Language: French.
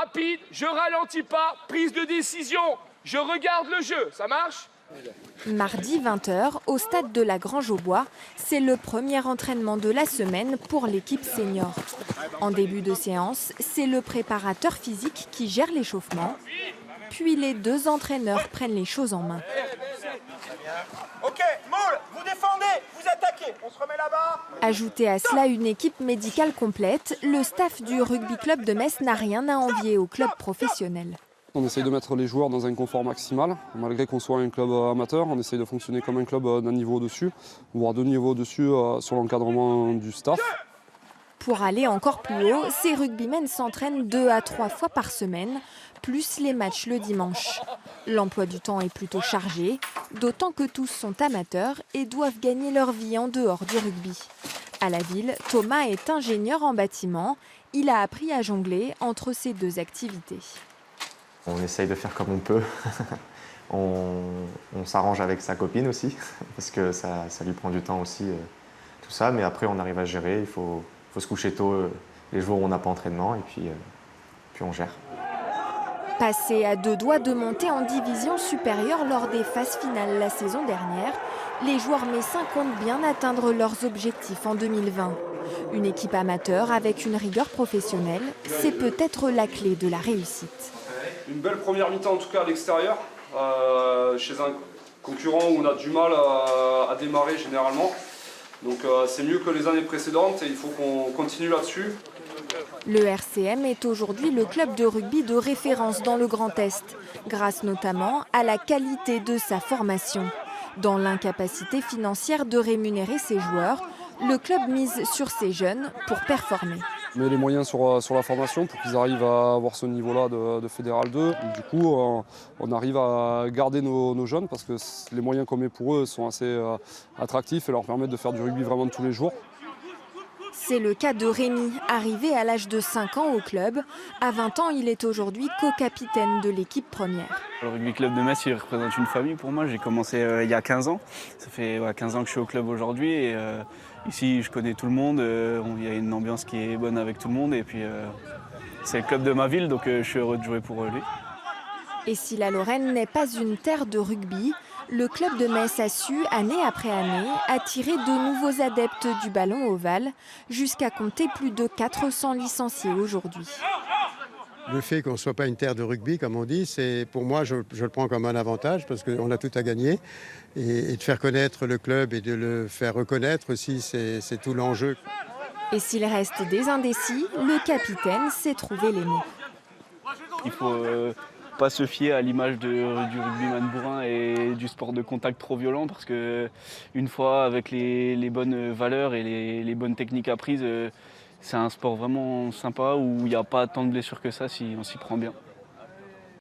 rapide, je ralentis pas, prise de décision, je regarde le jeu, ça marche ? Mardi 20h, au stade de la Grange-aux-Bois, c'est le premier entraînement de la semaine pour l'équipe senior. En début de séance, c'est le préparateur physique qui gère l'échauffement. Puis les deux entraîneurs prennent les choses en main. Ok, Moule, vous défendez, vous attaquez, on se remet là-bas. Ajoutez à cela une équipe médicale complète, le staff du rugby club de Metz n'a rien à envier au club professionnel. On essaye de mettre les joueurs dans un confort maximal. Malgré qu'on soit un club amateur, on essaye de fonctionner comme un club d'un niveau au-dessus, voire deux niveaux au-dessus sur l'encadrement du staff. Pour aller encore plus haut, ces rugbymen s'entraînent 2 à 3 fois par semaine, plus les matchs le dimanche. L'emploi du temps est plutôt chargé, d'autant que tous sont amateurs et doivent gagner leur vie en dehors du rugby. À la ville, Thomas est ingénieur en bâtiment. Il a appris à jongler entre ces deux activités. On essaye de faire comme on peut. on s'arrange avec sa copine aussi, parce que ça lui prend du temps aussi, tout ça. Mais après, on arrive à gérer. Il faut se coucher tôt les jours où on n'a pas entraînement, et puis on gère. Passé à 2 doigts de monter en division supérieure lors des phases finales la saison dernière, les joueurs messins comptent bien atteindre leurs objectifs en 2020. Une équipe amateur avec une rigueur professionnelle, c'est peut-être la clé de la réussite. Une belle première mi-temps en tout cas à l'extérieur, chez un concurrent où on a du mal à démarrer généralement. Donc c'est mieux que les années précédentes et il faut qu'on continue là-dessus. Le RCM est aujourd'hui le club de rugby de référence dans le Grand Est, grâce notamment à la qualité de sa formation. Dans l'incapacité financière de rémunérer ses joueurs, le club mise sur ses jeunes pour performer. On met les moyens sur la formation pour qu'ils arrivent à avoir ce niveau-là de Fédéral 2. Du coup, on arrive à garder nos jeunes parce que les moyens qu'on met pour eux sont assez attractifs et leur permettent de faire du rugby vraiment tous les jours. C'est le cas de Rémi, arrivé à l'âge de 5 ans au club. À 20 ans, il est aujourd'hui co-capitaine de l'équipe première. Le rugby club de Metz, il représente une famille pour moi. J'ai commencé il y a 15 ans. Ça fait 15 ans que je suis au club aujourd'hui. Et ici, je connais tout le monde. Il y a une ambiance qui est bonne avec tout le monde. Et puis, c'est le club de ma ville, donc je suis heureux de jouer pour lui. Et si la Lorraine n'est pas une terre de rugby, le club de Metz a su, année après année, attirer de nouveaux adeptes du ballon ovale, jusqu'à compter plus de 400 licenciés aujourd'hui. Le fait qu'on ne soit pas une terre de rugby, comme on dit, c'est pour moi, je le prends comme un avantage parce qu'on a tout à gagner. Et de faire connaître le club et de le faire reconnaître aussi, c'est tout l'enjeu. Et s'il reste des indécis, le capitaine sait trouver les mots. Il faut pas se fier à l'image du rugbyman bourrin et du sport de contact trop violent parce que une fois avec les bonnes valeurs et les bonnes techniques apprises, c'est un sport vraiment sympa où il n'y a pas tant de blessures que ça si on s'y prend bien.